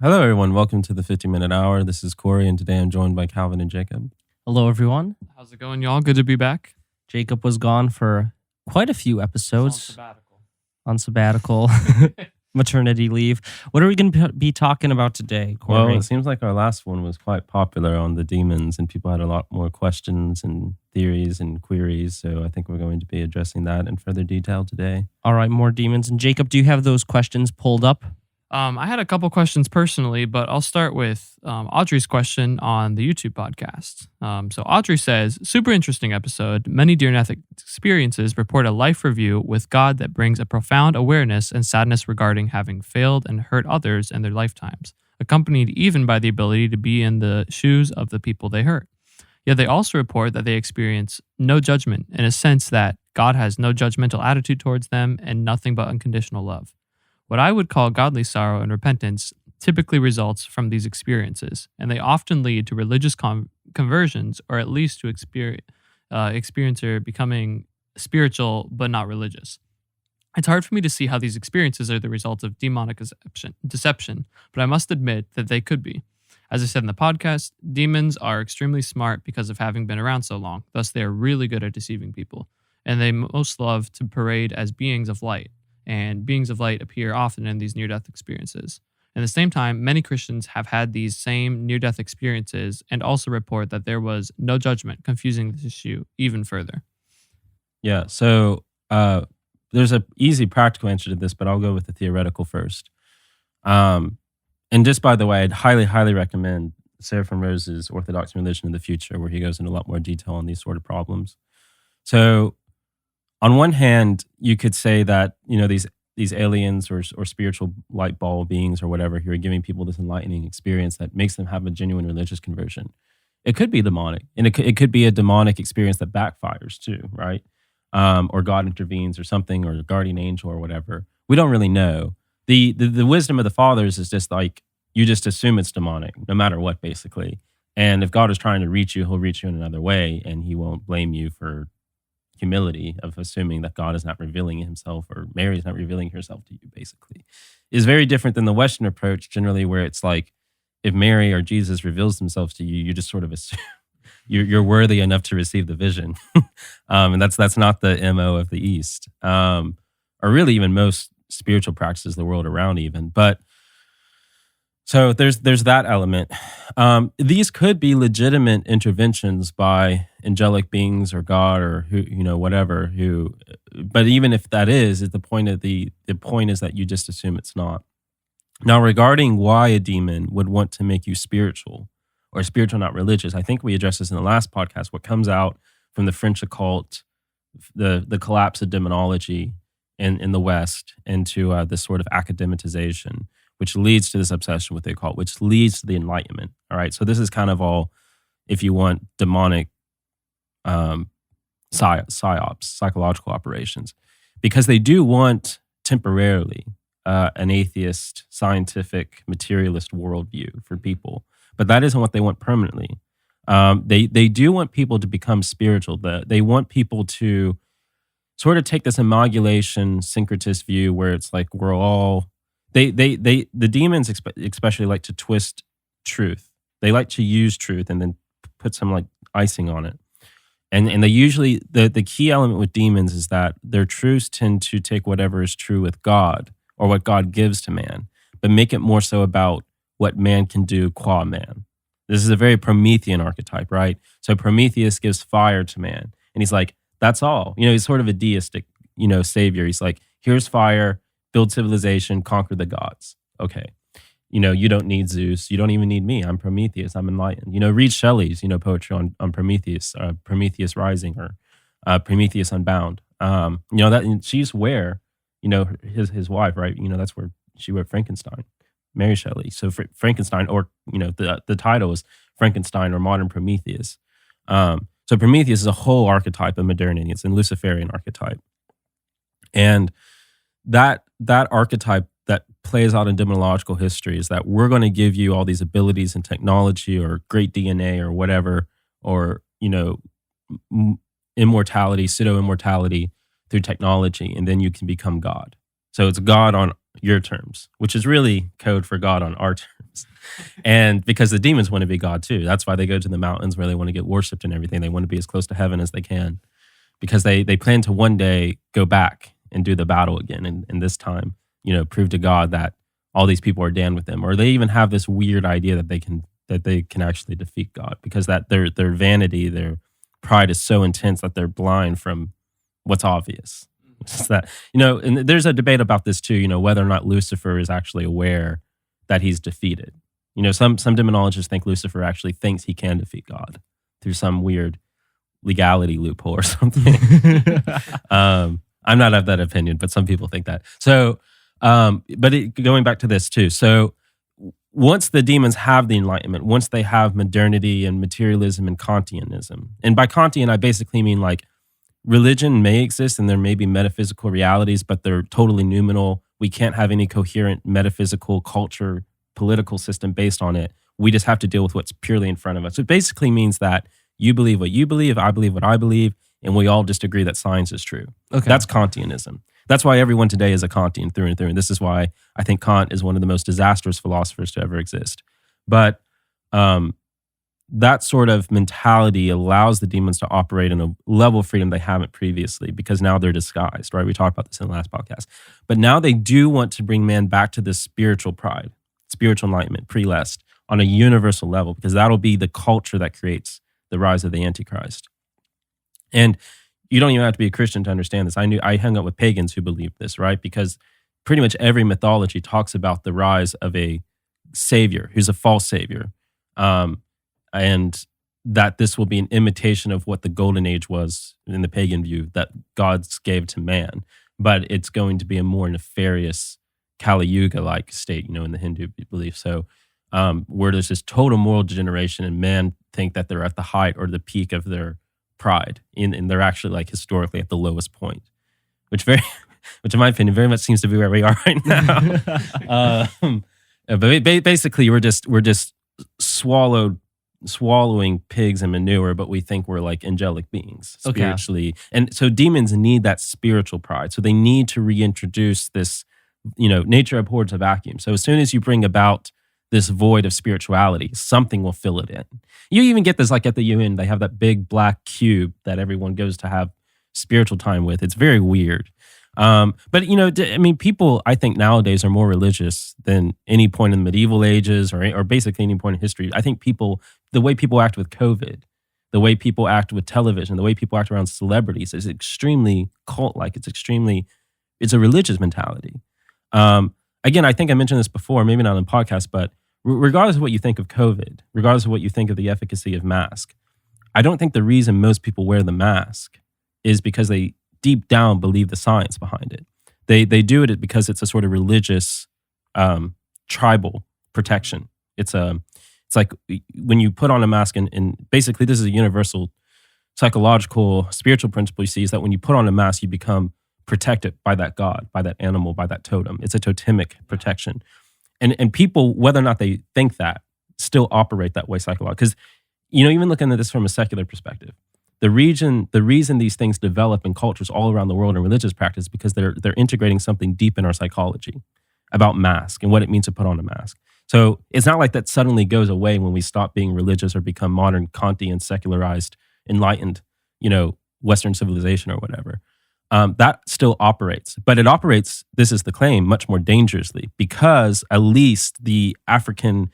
Hello, everyone. Welcome to the 50-Minute Hour. This is Corey, and today I'm joined by Calvin and Jacob. Hello, everyone. How's it going, y'all? Good to be back. Jacob was gone for quite a few episodes. On sabbatical. Maternity leave. What are we going to be talking about today, Corey? Well, it seems like our last one was quite popular on the demons, and people had a lot more questions and theories and queries. So I think we're going to be addressing that in further detail today. All right, more demons. And Jacob, do you have those questions pulled up? I had a couple questions personally, but I'll start with Audrey's question on the YouTube podcast. So Audrey says, super interesting episode. Many near-death experiences report a life review with God that brings a profound awareness and sadness regarding having failed and hurt others in their lifetimes, accompanied even by the ability to be in the shoes of the people they hurt. Yet they also report that they experience no judgment in a sense that God has no judgmental attitude towards them and nothing but unconditional love. What I would call godly sorrow and repentance typically results from these experiences, and they often lead to religious conversions, or at least to experiencer becoming spiritual but not religious. It's hard for me to see how these experiences are the result of demonic deception, but I must admit that they could be. As I said in the podcast, demons are extremely smart because of having been around so long, thus they are really good at deceiving people, and they most love to parade as beings of light. And beings of light appear often in these near-death experiences. At the same time, many Christians have had these same near-death experiences and also report that there was no judgment, confusing this issue even further. Yeah, so there's an easy practical answer to this, but I'll go with the theoretical first. And just by the way, I'd highly, highly recommend Seraphim Rose's Orthodox Religion in the Future, where he goes into a lot more detail on these sort of problems. So on one hand, you could say that, you know, these aliens or spiritual light ball beings or whatever who are giving people this enlightening experience that makes them have a genuine religious conversion. It could be demonic, and it could be a demonic experience that backfires too, right? Or God intervenes or something, or a guardian angel or whatever. We don't really know. The wisdom of the fathers is just like, you just assume it's demonic, no matter what, basically. And if God is trying to reach you, he'll reach you in another way, and he won't blame you for humility of assuming that God is not revealing himself, or Mary is not revealing herself to you, basically. Is very different than the Western approach, generally, where it's like, if Mary or Jesus reveals themselves to you, you just sort of assume you're worthy enough to receive the vision. And that's not the MO of the East, or really even most spiritual practices of the world around even. But so there's that element. These could be legitimate interventions by angelic beings or God or who, you know, whatever. But even if that is the point is that you just assume it's not. Now, regarding why a demon would want to make you spiritual or spiritual, not religious, I think we addressed this in the last podcast. What comes out from the French occult, the collapse of demonology in the West into this sort of academicization, which leads to this obsession with the occult, which leads to the Enlightenment. All right, so this is kind of all, if you want, demonic psyops, psychological operations, because they do want temporarily an atheist, scientific, materialist worldview for people, but that isn't what they want permanently. They do want people to become spiritual. They want people to sort of take this amalgamation, syncretist view where it's like we're all. The demons especially like to twist truth. They like to use truth and then put some like icing on it. And they usually, the key element with demons is that their truths tend to take whatever is true with God or what God gives to man, but make it more so about what man can do qua man. This is a very Promethean archetype, right? So Prometheus gives fire to man, and he's like, that's all. You know, he's sort of a deistic, you know, savior. He's like, here's fire, build civilization, conquer the gods. Okay. You know, you don't need Zeus. You don't even need me. I'm Prometheus. I'm enlightened. You know, read Shelley's, you know, poetry on Prometheus, Prometheus Rising, or Prometheus Unbound. You know, that she's where, you know, his wife, right? You know, that's where she wrote Frankenstein, Mary Shelley. So Frankenstein, or, you know, the title is Frankenstein or Modern Prometheus. So Prometheus is a whole archetype of modernity. It's a Luciferian archetype. And that archetype that plays out in demonological history is that we're going to give you all these abilities and technology or great DNA or whatever, or, you know, immortality, pseudo-immortality through technology, and then you can become God. So it's God on your terms, which is really code for God on our terms. themselves. And because the demons want to be God too. That's why they go to the mountains where they want to get worshipped and everything. They want to be as close to heaven as they can because they plan to one day go back and do the battle again. And this time, prove to God that all these people are damned with them. Or they even have this weird idea that they can actually defeat God because that their vanity, their pride is so intense that they're blind from what's obvious. It's that, and there's a debate about this too, whether or not Lucifer is actually aware that he's defeated. Some demonologists think Lucifer actually thinks he can defeat God through some weird legality loophole or something. I'm not of that opinion, but some people think that. So, going back to this too. So once the demons have the Enlightenment, once they have modernity and materialism and Kantianism, and by Kantian, I basically mean like religion may exist and there may be metaphysical realities, but they're totally noumenal. We can't have any coherent metaphysical culture, political system based on it. We just have to deal with what's purely in front of us. It basically means that you believe what you believe, I believe what I believe, and we all just agree that science is true. Okay. That's Kantianism. That's why everyone today is a Kantian through and through. And this is why I think Kant is one of the most disastrous philosophers to ever exist. But that sort of mentality allows the demons to operate in a level of freedom they haven't previously because now they're disguised, right? We talked about this in the last podcast. But now they do want to bring man back to this spiritual pride, spiritual enlightenment, prelest, on a universal level because that'll be the culture that creates the rise of the Antichrist. And you don't even have to be a Christian to understand this. I hung out with pagans who believed this, right? Because pretty much every mythology talks about the rise of a savior who's a false savior. And that this will be an imitation of what the golden age was in the pagan view that gods gave to man. But it's going to be a more nefarious Kali Yuga-like state, in the Hindu belief. So where there's this total moral degeneration and men think that they're at the height or the peak of their pride, and they're actually like historically at the lowest point, which in my opinion very much seems to be where we are right now. But basically, we're just swallowing pigs and manure, but we think we're like angelic beings spiritually, okay. And so demons need that spiritual pride. So they need to reintroduce this, nature abhors a vacuum. So as soon as you bring about this void of spirituality, something will fill it in. You even get this like at the UN, they have that big black cube that everyone goes to have spiritual time with. It's very weird. But people I think nowadays are more religious than any point in the medieval ages or basically any point in history. I think the way people act with COVID, the way people act with television, the way people act around celebrities is extremely cult-like. It's a religious mentality. Again, I think I mentioned this before, maybe not on the podcast, but regardless of what you think of COVID, regardless of what you think of the efficacy of mask, I don't think the reason most people wear the mask is because they deep down believe the science behind it. They do it because it's a sort of religious, tribal protection. It's like when you put on a mask, and basically this is a universal psychological, spiritual principle you see, is that when you put on a mask, you become protected by that god, by that animal, by that totem. It's a totemic protection. And people, whether or not they think that, still operate that way psychologically. Because, even looking at this from a secular perspective, the reason these things develop in cultures all around the world in religious practice is because they're integrating something deep in our psychology about mask and what it means to put on a mask. So it's not like that suddenly goes away when we stop being religious or become modern Kantian, secularized, enlightened, Western civilization or whatever. That still operates, but it operates, this is the claim, much more dangerously because at least the African,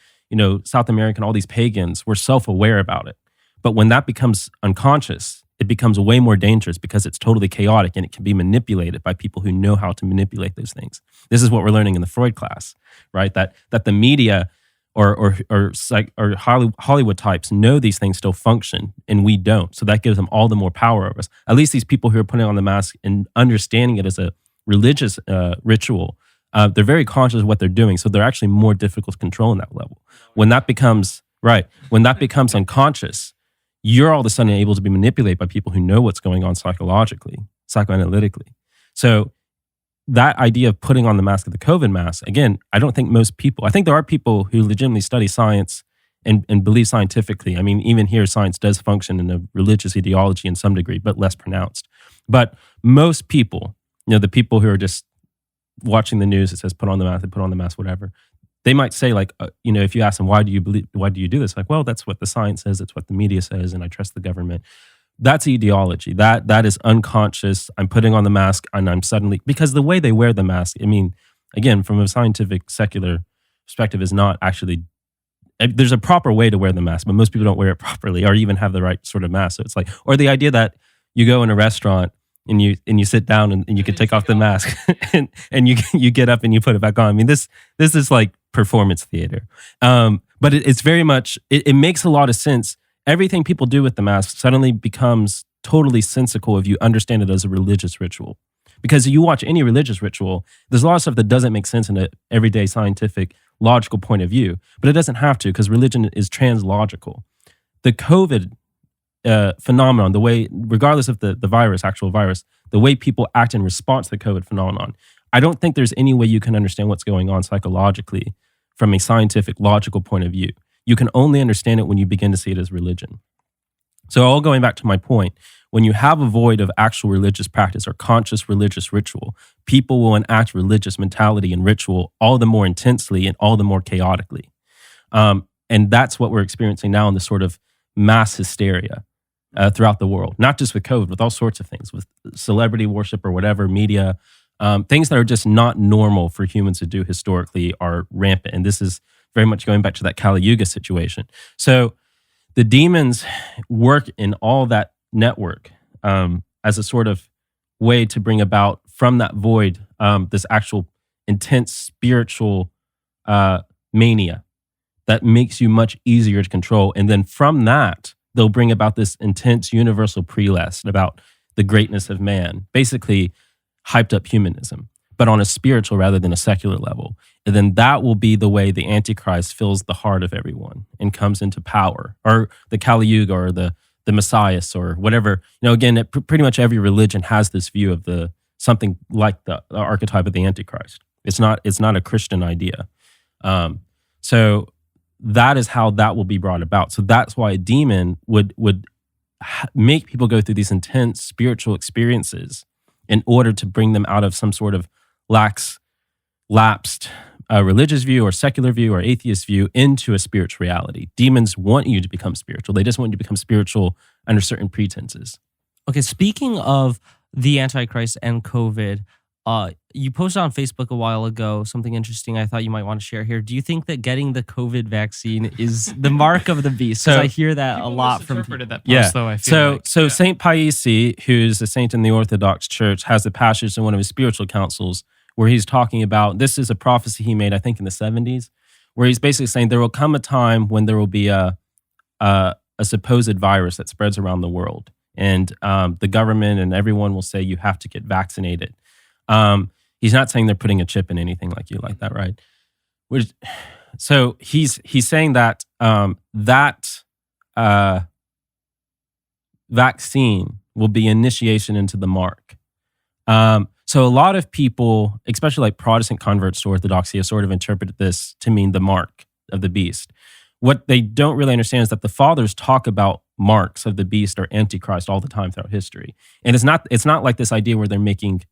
South American, all these pagans were self-aware about it. But when that becomes unconscious, it becomes way more dangerous because it's totally chaotic and it can be manipulated by people who know how to manipulate those things. This is what we're learning in the Freud class, right? That the media or Hollywood types know these things still function and we don't. So that gives them all the more power over us. At least these people who are putting on the mask and understanding it as a religious ritual, they're very conscious of what they're doing. So they're actually more difficult to control in that level. When that becomes unconscious, you're all of a sudden able to be manipulated by people who know what's going on psychologically, psychoanalytically. So that idea of putting on the mask of the COVID mask, again, I don't think most people, I think there are people who legitimately study science and believe scientifically. I mean, even here, science does function in a religious ideology in some degree, but less pronounced. But most people, the people who are just watching the news, it says put on the mask, they put on the mask, whatever. they might say like, if you ask them, why do you do this? Like, well, that's what the science says. It's what the media says. And I trust the government. That's ideology. That is unconscious. I'm putting on the mask and I'm suddenly, because the way they wear the mask, I mean, again, from a scientific, secular perspective, is not actually, there's a proper way to wear the mask, but most people don't wear it properly or even have the right sort of mask. So it's like, or the idea that you go in a restaurant and you sit down and you can take off the mask and you get up and you put it back on. I mean, this is like performance theater. But it's very much, it makes a lot of sense. Everything people do with the mask suddenly becomes totally sensical if you understand it as a religious ritual. Because you watch any religious ritual, there's a lot of stuff that doesn't make sense in an everyday scientific, logical point of view, but it doesn't have to because religion is translogical. The COVID phenomenon, the way, regardless of the virus, actual virus, the way people act in response to the COVID phenomenon, I don't think there's any way you can understand what's going on psychologically from a scientific, logical point of view. You can only understand it when you begin to see it as religion. So all going back to my point, when you have a void of actual religious practice or conscious religious ritual, people will enact religious mentality and ritual all the more intensely and all the more chaotically. And that's what we're experiencing now in this sort of mass hysteria throughout the world, not just with COVID, with all sorts of things, with celebrity worship or whatever, media, things that are just not normal for humans to do historically are rampant. And this is very much going back to that Kali Yuga situation. So the demons work in all that network as a sort of way to bring about from that void this actual intense spiritual mania that makes you much easier to control. And then from that, they'll bring about this intense universal prelest about the greatness of man, basically hyped up humanism, but on a spiritual rather than a secular level. And then that will be the way the Antichrist fills the heart of everyone and comes into power, or the Kali Yuga or the Messias or whatever. Again, pretty much every religion has this view of something like the archetype of the Antichrist. It's not a Christian idea. So that is how that will be brought about. So that's why a demon would make people go through these intense spiritual experiences in order to bring them out of some sort of lapsed religious view or secular view or atheist view into a spiritual reality. Demons want you to become spiritual. They just want you to become spiritual under certain pretenses. Okay, speaking of the Antichrist and COVID, you posted on Facebook a while ago something interesting I thought you might want to share here. Do you think that getting the COVID vaccine is the mark of the beast? Because I hear that a lot from people. That post, though, I feel so Saint Paisi, who's a saint in the Orthodox Church, has a passage in one of his spiritual councils where he's talking about, this is a prophecy he made, I think in the 70s, where he's basically saying there will come a time when there will be a supposed virus that spreads around the world. And the government and everyone will say you have to get vaccinated. He's not saying they're putting a chip in anything like that, right? So he's saying that that vaccine will be initiation into the mark. So a lot of people, especially like Protestant converts to Orthodoxy, have sort of interpreted this to mean the mark of the beast. What they don't really understand is that the fathers talk about marks of the beast or Antichrist all the time throughout history. And it's not like this idea where they're making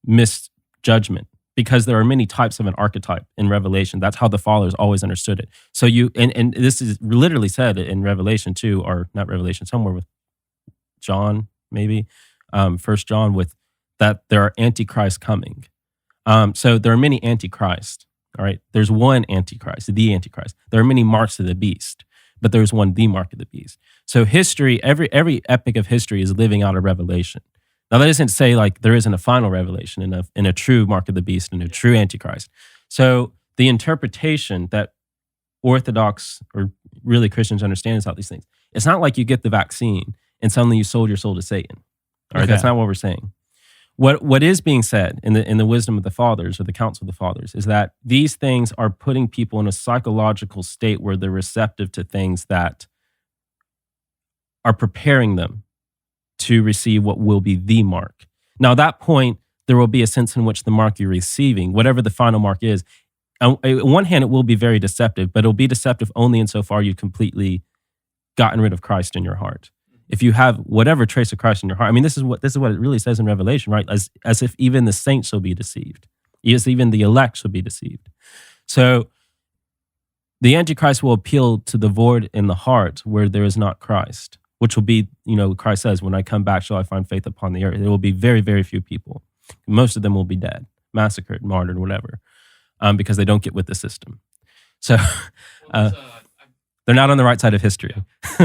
misjudgment, because there are many types of an archetype in Revelation. That's how the fathers always understood it. So and this is literally said in Revelation 2, or not Revelation, somewhere with John, maybe, 1 John, with that there are antichrists coming. So there are many antichrists, all right? There's one antichrist, the antichrist. There are many marks of the beast, but there's one, the mark of the beast. So history, every epic of history is living out a revelation. Now, that doesn't say like there isn't a final revelation in a true mark of the beast and a true antichrist. So the interpretation that Orthodox or really Christians understand about these things, it's not like you get the vaccine and suddenly you sold your soul to Satan. All right, That's not what we're saying. What is being said in the wisdom of the fathers or the counsel of the fathers is that these things are putting people in a psychological state where they're receptive to things that are preparing them to receive what will be the mark. Now, at that point, there will be a sense in which the mark you're receiving, whatever the final mark is, on one hand, it will be very deceptive, but it'll be deceptive only insofar you've completely gotten rid of Christ in your heart. If you have whatever trace of Christ in your heart, I mean, this is what it really says in Revelation, right? As if even the saints shall be deceived, as even the elect shall be deceived. So the Antichrist will appeal to the void in the heart where there is not Christ, which will be, Christ says, when I come back, shall I find faith upon the earth? There will be very, very few people. Most of them will be dead, massacred, martyred, whatever, because they don't get with the system. So they're not on the right side of history.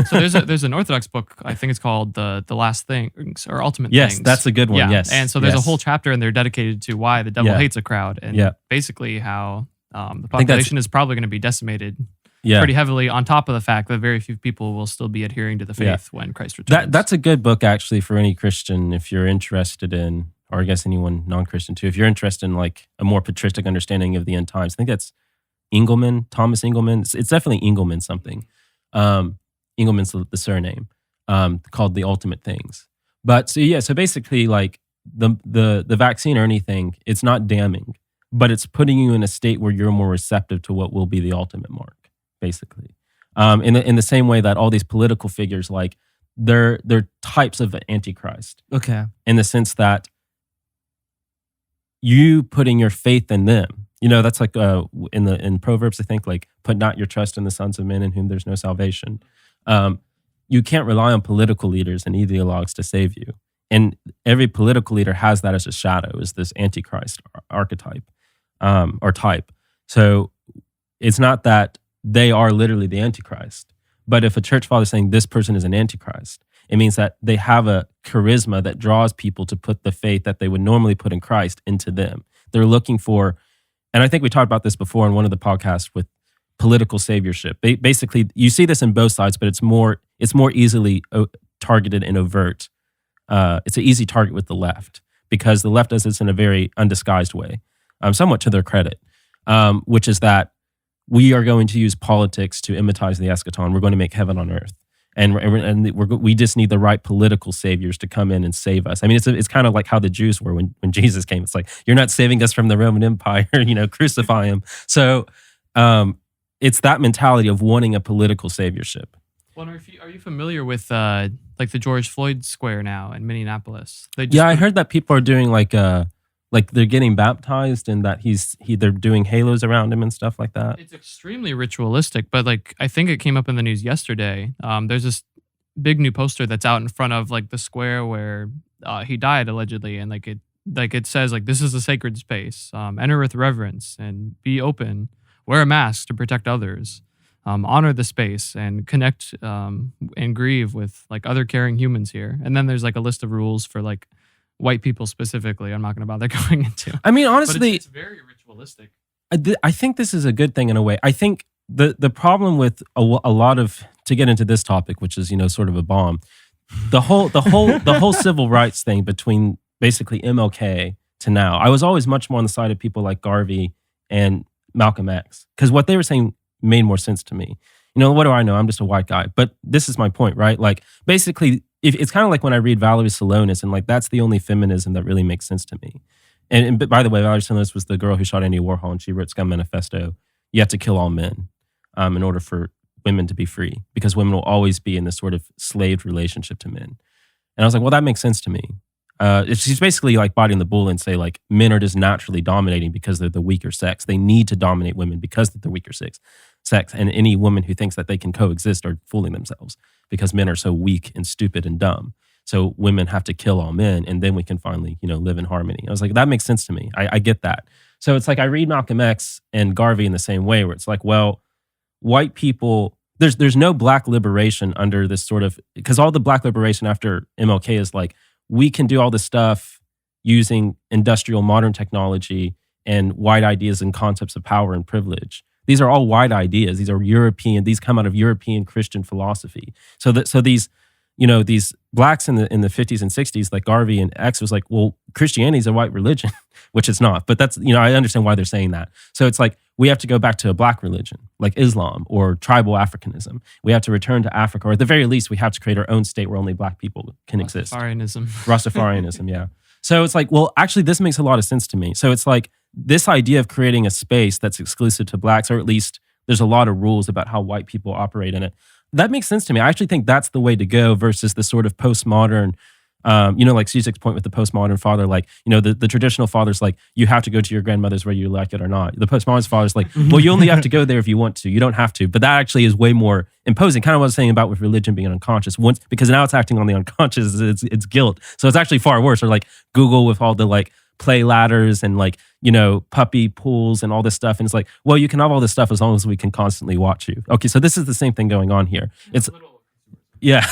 So there's an Orthodox book, I think it's called The Last Things or Ultimate Yes, Things. that's a good one. Yeah. Yes. And so there's a whole chapter in there dedicated to why the devil hates a crowd and basically how the population is probably going to be decimated pretty heavily, on top of the fact that very few people will still be adhering to the faith when Christ returns. That's a good book, actually, for any Christian if you're interested in, or I guess anyone non-Christian too, if you're interested in like a more patristic understanding of the end times. I think that's Thomas Engelman. It's definitely Engelman something. Engelman's the surname, called The Ultimate Things. But so basically like the vaccine or anything, it's not damning, but it's putting you in a state where you're more receptive to what will be the ultimate mark, basically. In the same way that all these political figures, like they're types of Antichrist. Okay. In the sense that you putting your faith in them. That's like in Proverbs, I think, like, put not your trust in the sons of men in whom there's no salvation. You can't rely on political leaders and ideologues to save you. And every political leader has that as a shadow, is this Antichrist archetype or type. So it's not that they are literally the Antichrist. But if a church father is saying this person is an Antichrist, it means that they have a charisma that draws people to put the faith that they would normally put in Christ into them. They're looking for, and I think we talked about this before in one of the podcasts with political saviorship. Basically, you see this in both sides, but it's more easily targeted and overt. It's an easy target with the left because the left does this in a very undisguised way, somewhat to their credit, which is that we are going to use politics to imitize the eschaton. We're going to make heaven on earth. And we just need the right political saviors to come in and save us. I mean, it's kind of like how the Jews were when Jesus came. It's like, you're not saving us from the Roman Empire, crucify him. So it's that mentality of wanting a political saviorship. Well, are you familiar with like the George Floyd Square now in Minneapolis? I heard that people are doing like they're getting baptized and that they're doing halos around him and stuff like that. It's extremely ritualistic, but like I think it came up in the news yesterday. There's this big new poster that's out in front of like the square where he died allegedly, and it says like, this is a sacred space. Enter with reverence and be open. Wear a mask to protect others. Honor the space and connect and grieve with like other caring humans here. And then there's like a list of rules for like white people specifically. I'm not going to bother going into. I mean, honestly, it's very ritualistic. I think this is a good thing in a way. I think the problem with a lot of, to get into this topic, which is sort of a bomb, the whole civil rights thing between basically MLK to now. I was always much more on the side of people like Garvey and Malcolm X, because what they were saying made more sense to me. What do I know? I'm just a white guy. But this is my point, right? Like, basically, it's kind of like when I read Valerie Salonis, and like that's the only feminism that really makes sense to me. And by the way, Valerie Salonis was the girl who shot Andy Warhol, and she wrote Scum Manifesto. You have to kill all men in order for women to be free, because women will always be in this sort of slaved relationship to men. And I was like, well, that makes sense to me. She's basically like biting the bull and say like, men are just naturally dominating because they're the weaker sex. They need to dominate women because they're the weaker sex. And any woman who thinks that they can coexist are fooling themselves, because men are so weak and stupid and dumb. So women have to kill all men, and then we can finally, live in harmony. I was like, that makes sense to me. I get that. So it's like I read Malcolm X and Garvey in the same way, where it's like, well, white people, there's no black liberation under this sort of, because all the black liberation after MLK is like, we can do all this stuff using industrial modern technology and white ideas and concepts of power and privilege. These are all white ideas. These are European. These come out of European Christian philosophy. So these, these blacks in the 50s and 60s, like Garvey and X, was like, well, Christianity is a white religion, which it's not. But that's, I understand why they're saying that. So it's like, we have to go back to a black religion, like Islam or tribal Africanism. We have to return to Africa, or at the very least, we have to create our own state where only black people can exist. Rastafarianism, yeah. So it's like, well, actually, this makes a lot of sense to me. So it's like this idea of creating a space that's exclusive to blacks, or at least there's a lot of rules about how white people operate in it. That makes sense to me. I actually think that's the way to go versus the sort of postmodern Like Cizik's point with the postmodern father, like, the traditional father's like, you have to go to your grandmother's whether you like it or not. The postmodern father's like, well, you only have to go there if you want to. You don't have to. But that actually is way more imposing. Kind of what I was saying about with religion being unconscious. Because now it's acting on the unconscious, it's guilt. So it's actually far worse. Or like Google with all the like play ladders and like, puppy pools and all this stuff. And it's like, well, you can have all this stuff as long as we can constantly watch you. Okay, so this is the same thing going on here. It's yeah.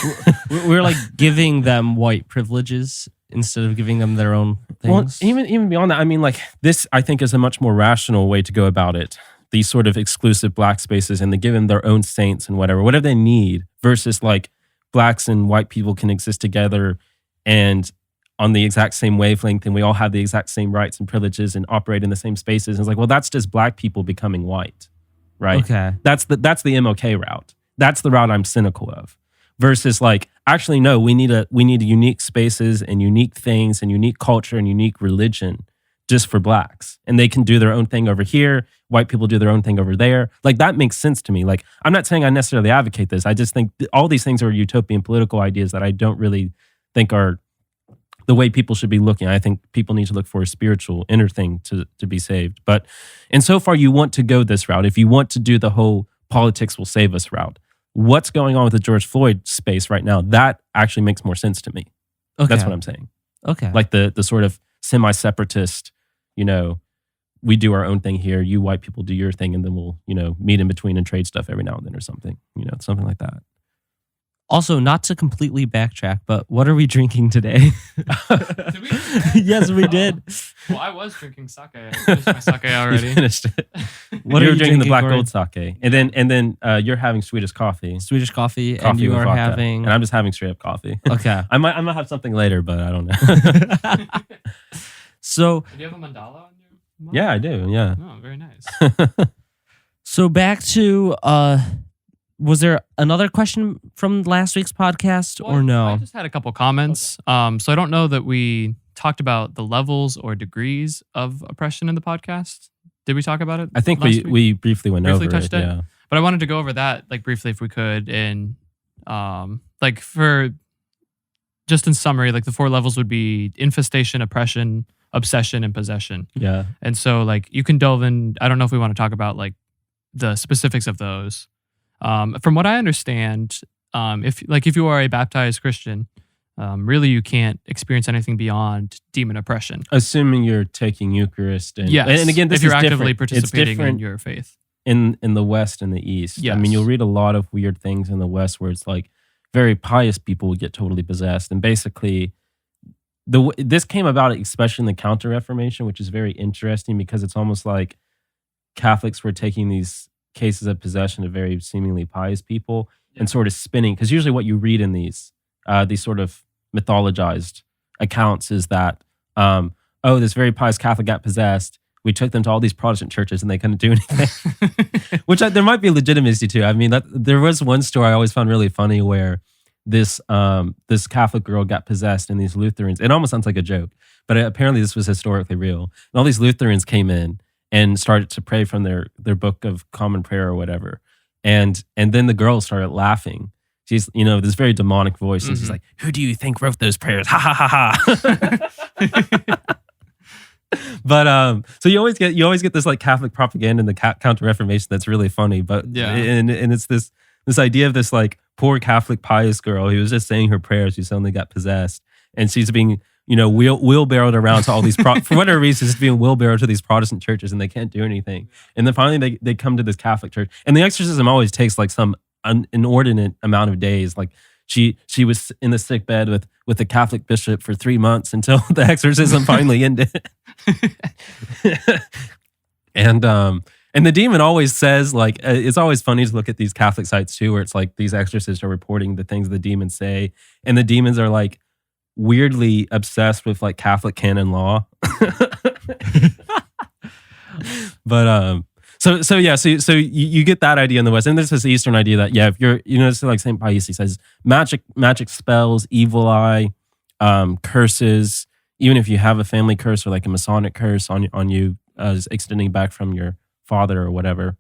We're like giving them white privileges instead of giving them their own things. Well, even beyond that, I mean, like this, I think, is a much more rational way to go about it. These sort of exclusive black spaces, and they give them their own saints and whatever they need, versus like blacks and white people can exist together and on the exact same wavelength, and we all have the exact same rights and privileges and operate in the same spaces. And it's like, well, that's just black people becoming white, right? Okay, that's the MLK route. That's the route I'm cynical of. Versus like, actually, no, we need unique spaces and unique things and unique culture and unique religion just for blacks. And they can do their own thing over here. White people do their own thing over there. Like, that makes sense to me. Like, I'm not saying I necessarily advocate this. I just think all these things are utopian political ideas that I don't really think are the way people should be looking. I think people need to look for a spiritual inner thing to be saved. But insofar you want to go this route, if you want to do the whole politics will save us route, what's going on with the George Floyd space right now, that actually makes more sense to me. Okay. That's what I'm saying. Okay. Like the sort of semi-separatist, we do our own thing here, you white people do your thing, and then we'll, meet in between and trade stuff every now and then or something, something like that. Also, not to completely backtrack, but what are we drinking today? Did we? Yes, we did. Well, I was drinking sake. I finished my sake already. You finished it. What you are were you drinking the black Corey? gold sake, and then you're having Swedish coffee. Swedish coffee and you with are vodka. having. And I'm just having straight up coffee. Okay. I might have something later, but I don't know. So. Do you have a mandala on your mug? Yeah, I do. Yeah. Oh, very nice. So back to. Was there another question from last week's podcast or no? I just had a couple comments. Okay. So I don't know that we talked about the levels or degrees of oppression in the podcast. Did we talk about it? I think we briefly went over touched it. it. Yeah. But I wanted to go over that like briefly if we could. And like for just in summary, like the 4 levels would be infestation, oppression, obsession, and possession. Yeah. And so like you can delve in. I don't know if we want to talk about like the specifics of those. From what I understand, if you are a baptized Christian, really you can't experience anything beyond demon oppression. Assuming you're taking Eucharist, and yes, and again, this if you're is actively different. participating It's different in your faith in the West and the East. Yes. I mean, you'll read a lot of weird things in the West where it's like very pious people would get totally possessed, and basically, this came about especially in the Counter-Reformation, which is very interesting because it's almost like Catholics were taking these cases of possession of very seemingly pious people and sort of spinning, because usually what you read in these sort of mythologized accounts is that this very pious Catholic got possessed, we took them to all these Protestant churches and they couldn't do anything. Which there might be legitimacy to. I mean, there was one story I always found really funny where this Catholic girl got possessed and these Lutherans, it almost sounds like a joke, but apparently this was historically real, and all these Lutherans came in and started to pray from their book of common prayer or whatever. And then the girl started laughing. She's, this very demonic voice. And she's like, who do you think wrote those prayers? Ha ha ha ha. But so you always get this like Catholic propaganda in the Counter-Reformation that's really funny. But yeah. And it's this idea of this like poor Catholic pious girl who was just saying her prayers, who suddenly got possessed. And she's being wheelbarrowed around to all these, for whatever reason, it's being wheelbarrowed to these Protestant churches and they can't do anything. And then finally they come to this Catholic church. And the exorcism always takes like some inordinate amount of days. Like she was in the sick bed with the Catholic bishop for 3 months until the exorcism finally ended. And the demon always says, like, it's always funny to look at these Catholic sites too, where it's like these exorcists are reporting the things the demons say. And the demons are like, weirdly obsessed with like Catholic canon law. But so you get that idea in the West, and there's this Eastern idea that if you're it's like St. Pius, he says magic spells, evil eye, curses, even if you have a family curse or like a Masonic curse on you extending back from your father or whatever,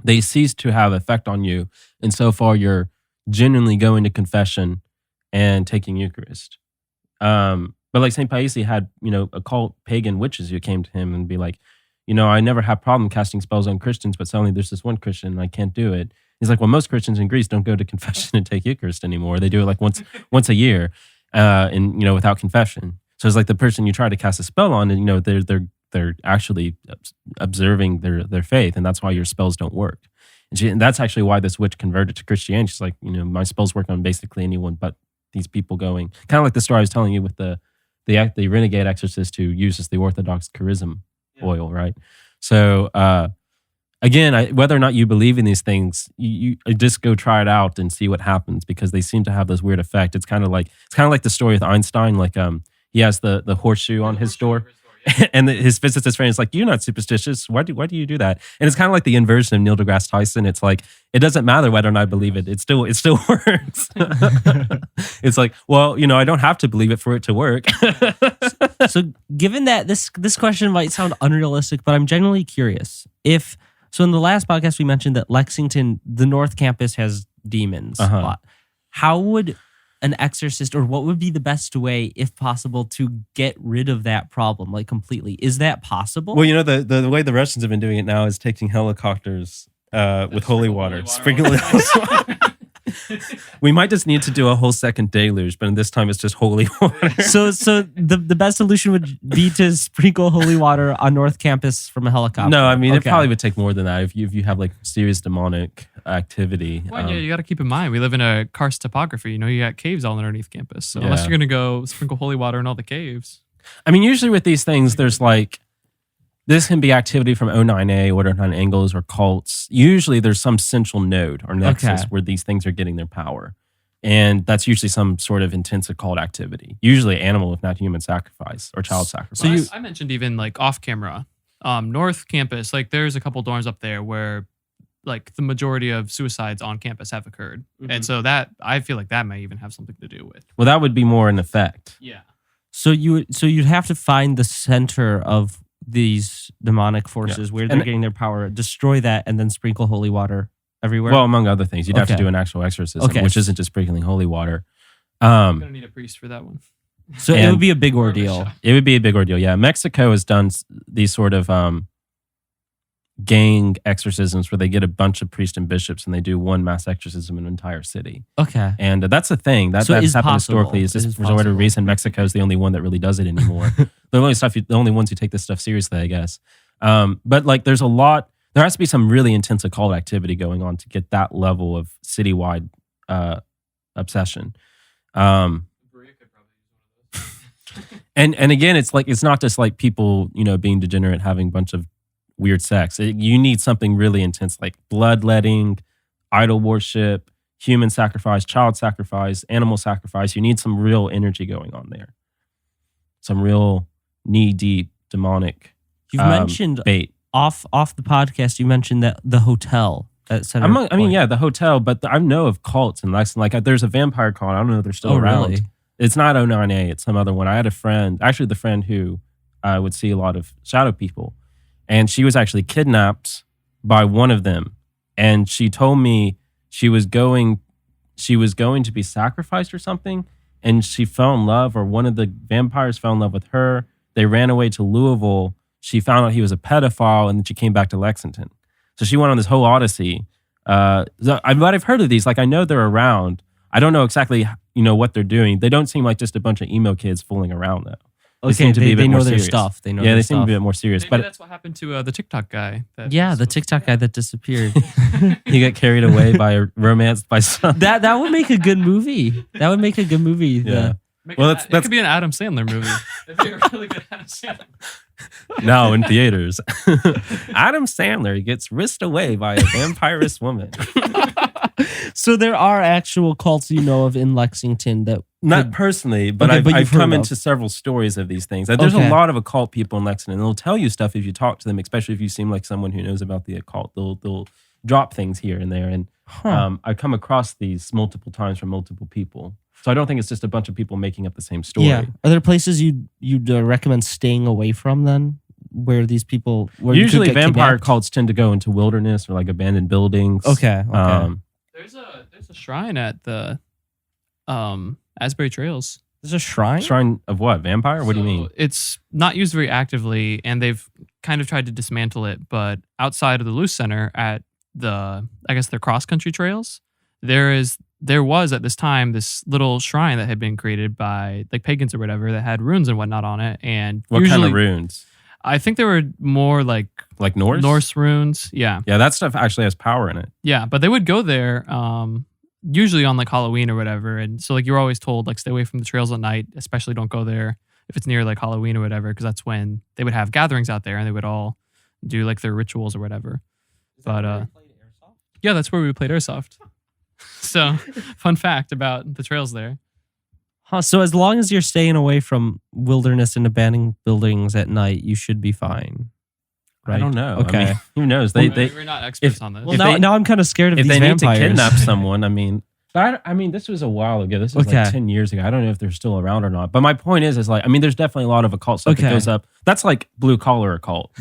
they cease to have effect on you, and so far you're genuinely going to confession and taking Eucharist. But like St. Paisi had, occult pagan witches who came to him and be like, I never had problem casting spells on Christians, but suddenly there's this one Christian and I can't do it. He's like, well, most Christians in Greece don't go to confession and take Eucharist anymore. They do it like once a year, and without confession. So it's like the person you try to cast a spell on, and they're actually observing their faith, and that's why your spells don't work. And that's actually why this witch converted to Christianity. She's like, my spells work on basically anyone but these people going. Kind of like the story I was telling you with the renegade exorcist who uses the Orthodox charism oil, right? So again, whether or not you believe in these things, you just go try it out and see what happens, because they seem to have this weird effect. It's kind of like the story with Einstein. Like he has the horseshoe on his door. And his physicist friend is like, "You're not superstitious. Why do you do that?" And it's kind of like the inversion of Neil deGrasse Tyson. It's like, it doesn't matter whether or not I believe it. It still works. It's like, well, I don't have to believe it for it to work. So given that this question might sound unrealistic, but I'm genuinely curious. So in the last podcast, we mentioned that Lexington, the North Campus, has demons a lot. How would an exorcist, or what would be the best way, if possible, to get rid of that problem, like completely? Is that possible? Well, the way the Russians have been doing it now is taking helicopters with holy water, sprinkling it. We might just need to do a whole second deluge, but this time it's just holy water. So the best solution would be to sprinkle holy water on North Campus from a helicopter. No, I mean, it probably would take more than that if you have like serious demonic activity. Well, you got to keep in mind, we live in a karst topography. You got caves all underneath campus. So unless you're going to go sprinkle holy water in all the caves. I mean, usually with these things, there's like, this can be activity from O9A, Order 9 Angles, or cults. Usually there's some central node or nexus where these things are getting their power. And that's usually some sort of intense occult activity. Usually animal, if not human sacrifice or child sacrifice. So I mentioned even like off camera, North Campus, like there's a couple dorms up there where like the majority of suicides on campus have occurred. Mm-hmm. And so that, I feel like that may even have something to do with. Well, that would be more an effect. Yeah. So you'd have to find the center of these demonic forces where they're getting their power, destroy that, and then sprinkle holy water everywhere. Well, among other things, you'd have to do an actual exorcism, which isn't just sprinkling holy water. I'm gonna need a priest for that one. So it would be a big ordeal. It would be a big ordeal. Yeah, Mexico has done these sort of gang exorcisms where they get a bunch of priests and bishops and they do one mass exorcism in an entire city. Okay. And that's a thing. That's happened historically. It's just for whatever reason, Mexico is the only one that really does it anymore. The only ones who take this stuff seriously, I guess. But like there has to be some really intense occult activity going on to get that level of citywide obsession. And again, it's not just like people, being degenerate, having a bunch of weird sex. You need something really intense, like bloodletting, idol worship, human sacrifice, child sacrifice, animal sacrifice. You need some real energy going on there. Some real knee-deep demonic You've mentioned bait. Off the podcast, you mentioned that the hotel at Center Point. The hotel, but I know of cults in Lexington. Like there's a vampire cult. I don't know if they're still around. Really? It's not O9A, it's some other one. I had a friend, actually the friend who would see a lot of shadow people. And she was actually kidnapped by one of them. And she told me she was going to be sacrificed or something. And she fell in love, or one of the vampires fell in love with her. They ran away to Louisville. She found out he was a pedophile, and then she came back to Lexington. So she went on this whole odyssey. I've heard of these. Like I know they're around. I don't know exactly, what they're doing. They don't seem like just a bunch of emo kids fooling around though. Okay, they know their stuff. They seem to be a bit more serious. Maybe that's what happened to the TikTok guy. The TikTok guy that disappeared. He got carried away by a romance by some. That would make a good movie. That would make a good movie. Yeah. It could be an Adam Sandler movie. It'd be a really good Adam Sandler. Now in theaters, Adam Sandler gets whisked away by a vampirist woman. So there are actual cults of in Lexington that... Not personally, but I've come into several stories of these things. There's a lot of occult people in Lexington. They'll tell you stuff if you talk to them, especially if you seem like someone who knows about the occult. They'll drop things here and there. And I've come across these multiple times from multiple people. So I don't think it's just a bunch of people making up the same story. Yeah. Are there places you'd recommend staying away from then? Where these people... Usually vampire cults tend to go into wilderness or like abandoned buildings. Okay. There's a shrine at the Asbury Trails There's a shrine? Shrine of what? Vampire? What do you mean? It's not used very actively, and they've kind of tried to dismantle it. But outside of the Luce Center at their cross-country trails, there was at this time this little shrine that had been created by like pagans or whatever that had runes and whatnot on it. And What kind of runes? I think they were more like Norse? Norse runes. Yeah. Yeah, that stuff actually has power in it. Yeah, but they would go there usually on like Halloween or whatever. And so like you were always told like stay away from the trails at night, especially don't go there if it's near like Halloween or whatever, because that's when they would have gatherings out there and they would all do like their rituals or whatever. But yeah, that's where we played airsoft. So fun fact about the trails there. Huh, so as long as you're staying away from wilderness and abandoned buildings at night, you should be fine. Right? I don't know. Okay. I mean, who knows? We're not experts on this. Well, now I'm kind of scared of if these they vampires. need to kidnap someone, I mean, this was a while ago. This was Okay. like 10 years ago. I don't know if they're still around or not. But my point is like, I mean, there's definitely a lot of occult stuff that Okay. goes up. That's like blue collar occult.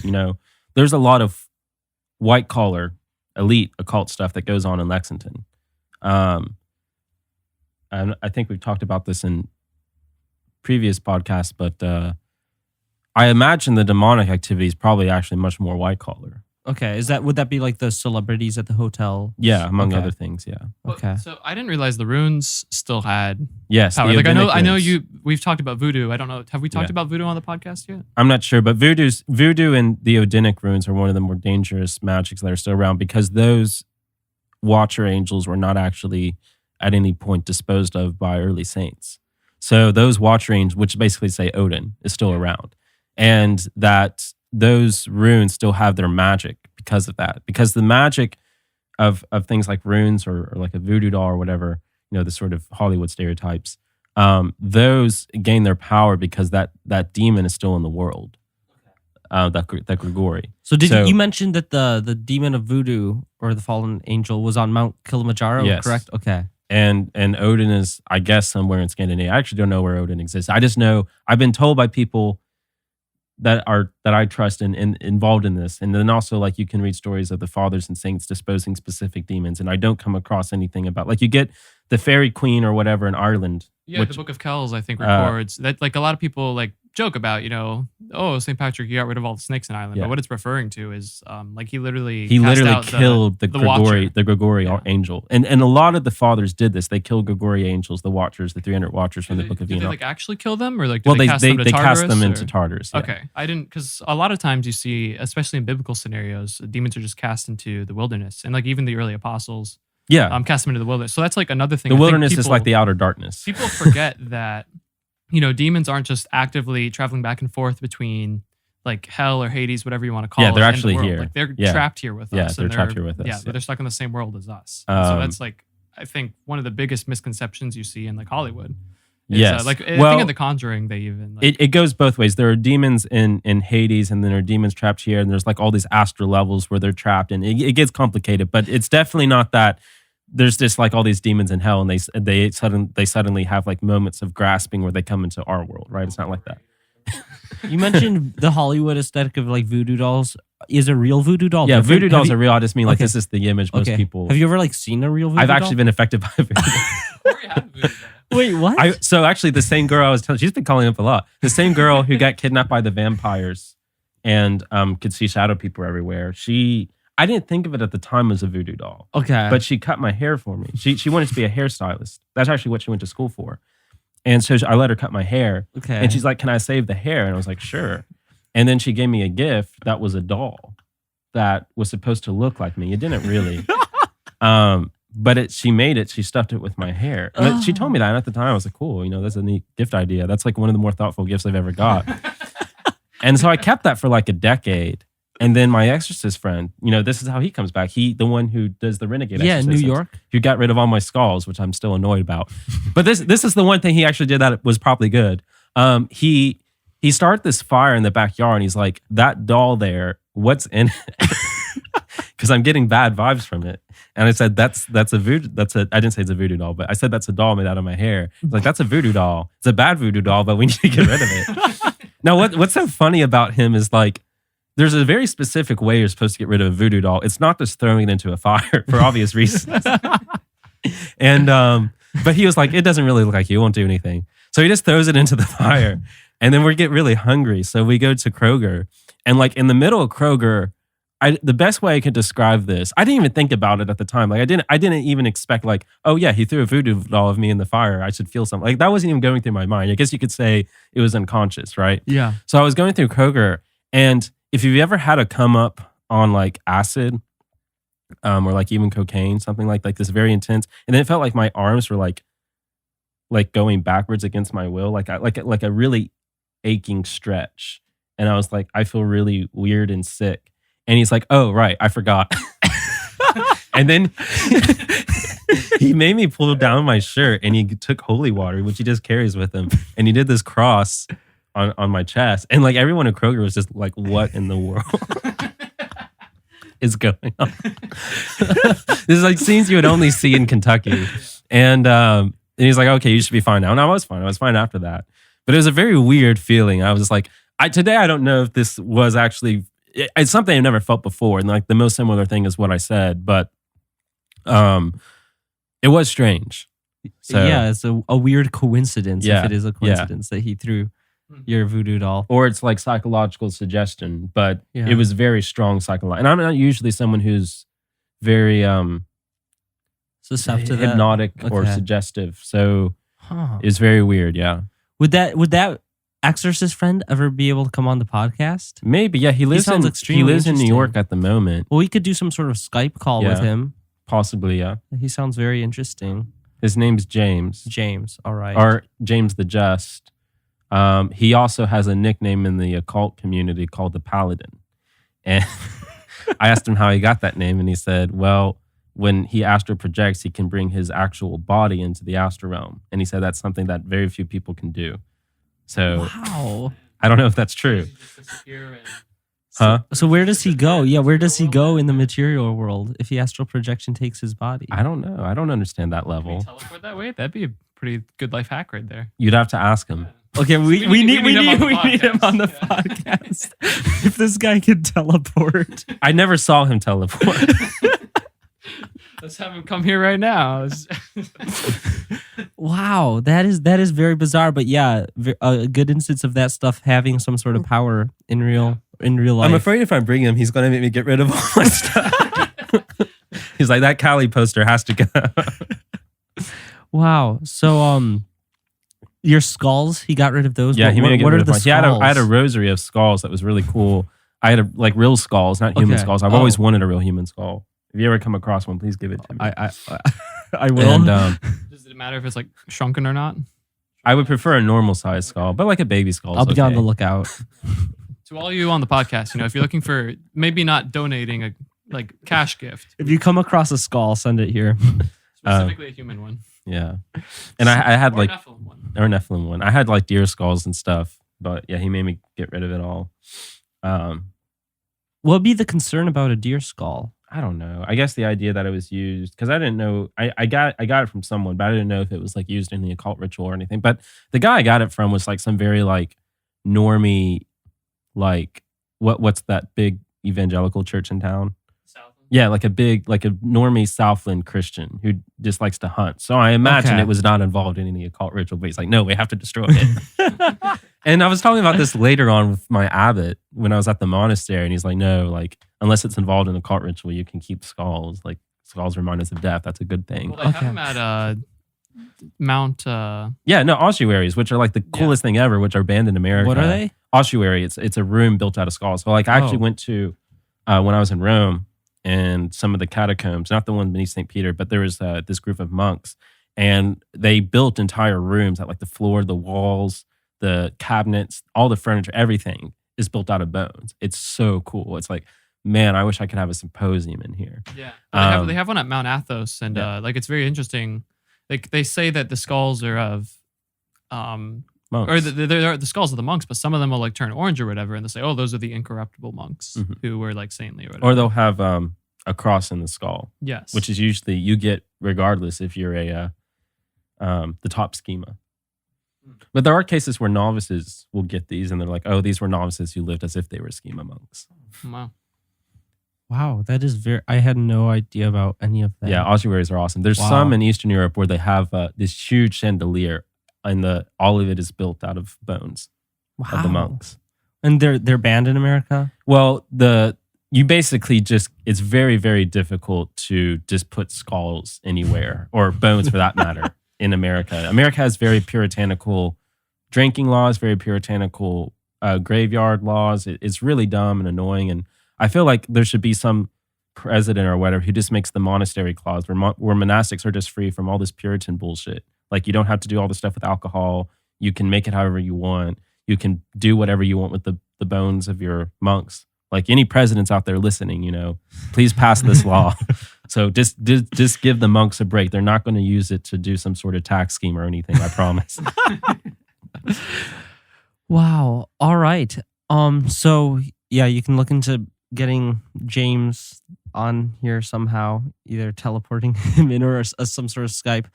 There's a lot of white collar elite occult stuff that goes on in Lexington. And I think we've talked about this in previous podcasts, but I imagine the demonic activity is probably actually much more white collar. Okay, would that be like the celebrities at the hotel? Yeah, among Okay. other things. Yeah. Okay. So I didn't realize the runes still had Yes. power. the Like I know Odinic runes. we've talked about voodoo. I don't know. Have we talked Yeah. about voodoo on the podcast yet? I'm not sure, but voodoo and the Odinic runes are one of the more dangerous magics that are still around because those watcher angels were not actually at any point disposed of by early saints. So those watcher angels, which basically say Odin, is still around. And that those runes still have their magic because of that. Because the magic of things like runes or like a voodoo doll or whatever, the sort of Hollywood stereotypes, those gain their power because that demon is still in the world. That Grigori. So you mentioned that the demon of voodoo or the fallen angel was on Mount Kilimanjaro, Yes. correct? Okay. And Odin is, I guess, somewhere in Scandinavia. I actually don't know where Odin exists. I just know I've been told by people that I trust and involved in this. And then also like you can read stories of the fathers and saints disposing specific demons. And I don't come across anything about like you get the fairy queen or whatever in Ireland. Yeah, the Book of Kells, I think, records that like a lot of people like joke about, St. Patrick, you got rid of all the snakes in Ireland. Yeah. But what it's referring to is like he literally killed the Watcher. Grigori angel. And a lot of the fathers did this. They killed Grigori angels, the watchers, the 300 watchers from the Book of Did Enoch. they like actually kill them or like Well, they cast them to Tartarus, cast them or? into Tartarus. Yeah. Okay, I didn't because a lot of times you see, especially in biblical scenarios, demons are just cast into the wilderness, and like even the early apostles, Yeah. cast them into the wilderness. So that's like another thing. The I think wilderness is people- like the outer darkness. People forget that demons aren't just actively traveling back and forth between like hell or Hades, whatever you want to call it. Yeah, they're in the actually world. here. Like they're Yeah. trapped here with Yeah, us. they're and trapped here with us, Yeah, yeah. but they're stuck in the same world as us. And so Um, that's like I think one of the biggest misconceptions you see in like Hollywood. Is, Yes. I Well, think in The Conjuring they even like, it goes both ways. There are demons in Hades, and then there are demons trapped here, and there's like all these astral levels where they're trapped, and it gets complicated. But it's definitely not that. There's just like all these demons in hell, and they suddenly have like moments of grasping where they come into our world, right? It's not like that. You mentioned the Hollywood aesthetic of like voodoo dolls. Is a real voodoo doll? Yeah, different? voodoo dolls Have are real. I just mean like Okay. this is the image most Okay. people. Have you ever like seen a real voodoo I've doll? actually been affected by voodoo. Corey had a voodoo doll. Wait, what? So actually, the same girl I was telling, she's been calling up a lot. The same girl who got kidnapped by the vampires and could see shadow people everywhere. I didn't think of it at the time as a voodoo doll, Okay. but she cut my hair for me. She wanted to be a hairstylist. That's actually what she went to school for. And so I let her cut my hair. okay. And she's like, "Can I save the hair?" And I was like, "Sure." And then she gave me a gift that was a doll that was supposed to look like me. It didn't really. But she made it. She stuffed it with my hair. And she told me that. And at the time, I was like, "Cool, that's a neat gift idea. That's like one of the more thoughtful gifts I've ever got." And so I kept that for like a decade. And then my exorcist friend, this is how he comes back. The one who does the renegade yeah, in New exorcisms, York. who got rid of all my skulls, which I'm still annoyed about. But this is the one thing he actually did that was probably good. He started this fire in the backyard, and he's like, "That doll there, what's in it?" Because I'm getting bad vibes from it. And I said, that's a voodoo. I didn't say it's a voodoo doll, but I said that's a doll made out of my hair. He's like, "That's a voodoo doll. It's a bad voodoo doll, but we need to get rid of it." Now, what's so funny about him is like, there's a very specific way you're supposed to get rid of a voodoo doll. It's not just throwing it into a fire for obvious reasons. And but he was like, "It doesn't really look like you. It won't do anything." So he just throws it into the fire. And then we get really hungry. So we go to Kroger. And like in the middle of Kroger, the best way I could describe this, I didn't even think about it at the time. Like I didn't even expect like, oh yeah, he threw a voodoo doll of me in the fire. I should feel something. Like that wasn't even going through my mind. I guess you could say it was unconscious, right? Yeah. So I was going through Kroger, and if you've ever had a come up on like acid, or like even cocaine, something like this very intense, and then it felt like my arms were like going backwards against my will, like a really aching stretch, and I was like, I feel really weird and sick. And he's like, oh, right, I forgot. And then he made me pull down my shirt, and he took holy water, which he just carries with him. And he did this cross on my chest. And like everyone in Kroger was just like, what in the world is going on? This is like scenes you would only see in Kentucky. And he's like, okay, you should be fine now. And I was fine. I was fine after that. But it was a very weird feeling. I was just like, today I don't know if this was actually... It's something I've never felt before, and like the most similar thing is what I said, but it was strange. So, yeah, it's a weird coincidence if it is a coincidence that he threw your voodoo doll. Or it's like psychological suggestion, but it was very strong psychological. And I'm not usually someone who's very susceptible, hypnotic or suggestive, so it's very weird. Yeah, would that exorcist friend ever be able to come on the podcast? Maybe, yeah. He lives in New York at the moment. Well, we could do some sort of Skype call with him. Possibly, yeah. He sounds very interesting. His name's James. James, all right. Or James the Just. He also has a nickname in the occult community called the Paladin. And I asked him how he got that name, and he said, well, when he astral projects, he can bring his actual body into the astral realm. And he said that's something that very few people can do. So wow. I don't know if that's true. So where does he go? Yeah, where does he go in the material world if the astral projection takes his body? I don't know. I don't understand that level. Can we teleport that way? That'd be a pretty good life hack right there. You'd have to ask him. Okay, we need him on the podcast. If this guy can teleport. I never saw him teleport. Let's have him come here right now. Wow, that is very bizarre, but yeah, a good instance of that stuff having some sort of power in real life. I'm afraid if I bring him, he's going to make me get rid of all my stuff. He's like, that Cali poster has to go. Wow. So your skulls, he got rid of those. Yeah, he made what rid are of the my, skulls? I had a rosary of skulls that was really cool. I had like real skulls, not human skulls. I've always wanted a real human skull. If you ever come across one, please give it to me. I will. And, does it matter if it's like shrunken or not? I would prefer a normal size skull, but like a baby skull. I'll be on the lookout. To all you on the podcast, if you're looking for maybe not donating a like cash gift, if you come across a skull, send it here. Specifically a human one. Yeah, and I had like Nephilim one. I had like deer skulls and stuff, but yeah, he made me get rid of it all. What would be the concern about a deer skull? I don't know. I guess the idea that it was used, because I didn't know. I got it from someone, but I didn't know if it was like used in the occult ritual or anything. But the guy I got it from was like some very like normie, like what's that big evangelical church in town? Southland. Yeah, like a normie Southland Christian who just likes to hunt. So I imagine it was not involved in any occult ritual. But he's like, no, we have to destroy it. And I was talking about this later on with my abbot when I was at the monastery, and he's like, no, like unless it's involved in a occult ritual, you can keep skulls. Like skulls remind us of death. That's a good thing. Well, they have them at Mount. Yeah, no, ossuaries, which are like the coolest thing ever, which are banned in America. What are they? Ossuary. It's a room built out of skulls. So like I actually went to when I was in Rome, and some of the catacombs, not the one beneath St. Peter, but there was this group of monks, and they built entire rooms at like the floor, the walls, the cabinets, all the furniture, everything is built out of bones. It's so cool. It's like, man, I wish I could have a symposium in here. Yeah, they have one at Mount Athos, and like it's very interesting. Like they say that the skulls are of, monks. or they're the skulls of the monks, but some of them will like turn orange or whatever, and they say, oh, those are the incorruptible monks who were like saintly or whatever. Or they'll have a cross in the skull. Yes, which is usually you get regardless if you're the top schema. But there are cases where novices will get these, and they're like, oh, these were novices who lived as if they were schema monks. Wow, that is I had no idea about any of that. Yeah, ossuaries are awesome. There's some in Eastern Europe where they have this huge chandelier and all of it is built out of bones of the monks. And they're banned in America? Well, you basically it's very, very difficult to just put skulls anywhere, or bones for that matter, in America. America has very puritanical drinking laws, very puritanical graveyard laws. It's really dumb and annoying. And I feel like there should be some president or whatever who just makes the monastery clause where monastics are just free from all this Puritan bullshit. Like, you don't have to do all the stuff with alcohol. You can make it however you want. You can do whatever you want with the bones of your monks. Like, any presidents out there listening, please pass this law. So just give the monks a break. They're not going to use it to do some sort of tax scheme or anything, I promise. Wow. All right. So yeah, you can look into getting James on here somehow, either teleporting him in or some sort of Skype.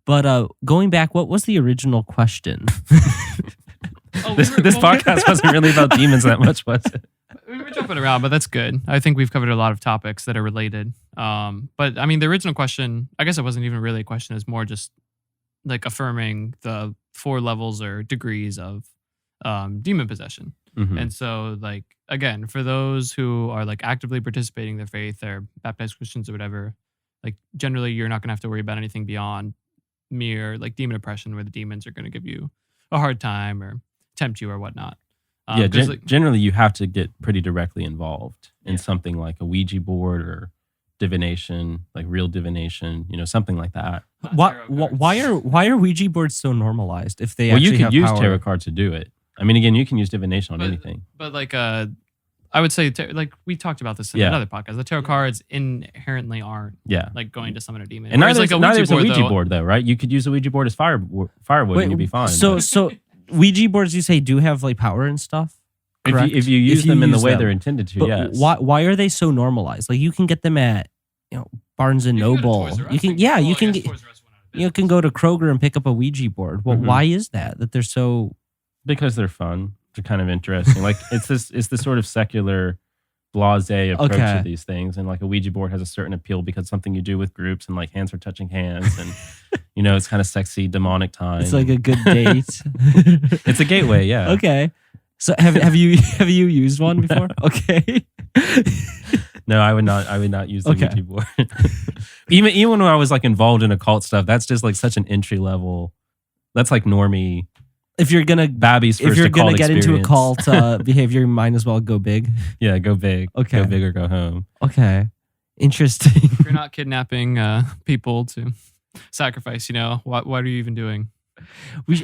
But going back, what was the original question? This podcast wasn't really about demons that much, was it? We were jumping around, but that's good. I think we've covered a lot of topics that are related. But I mean, the original question, I guess it wasn't even really a question. It's more just like affirming the 4 levels or degrees of demon possession. Mm-hmm. And so, like, again, for those who are like actively participating in their faith, they're baptized Christians or whatever, like, generally you're not going to have to worry about anything beyond mere like demon oppression, where the demons are going to give you a hard time or tempt you or whatnot. Generally you have to get pretty directly involved in something like a Ouija board or divination, like real divination, something like that. Why are Ouija boards so normalized if they you could use power? tarot cards to do it. I mean, again, you can use divination on anything. But like, I would say, like we talked about this in another podcast, the tarot cards inherently aren't like going to summon a demon. And neither is a Ouija board, though, right? You could use a Ouija board as firewood and you'd be fine. So Ouija boards, you say, do have like power and stuff? If you use them in the way they're intended to, but yes. Why are they so normalized? Like, you can get them at Barnes and Noble. You can go to Kroger and pick up a Ouija board. Well, why is that they're so? Because they're fun. They're kind of interesting. Like, it's the sort of secular, blasé approach to these things, and like a Ouija board has a certain appeal because it's something you do with groups, and like hands are touching hands, and it's kind of sexy, demonic time. It's like a good date. It's a gateway, yeah. Okay. So have you used one before? Okay. No, I would not use the Ouija board. even when I was like involved in occult stuff, that's just like such an entry level. That's like normie. If you're gonna get into occult behavior, you might as well go big. Yeah, go big. Okay, go big or go home. Okay, interesting. If you're not kidnapping people to sacrifice, what are you even doing? No,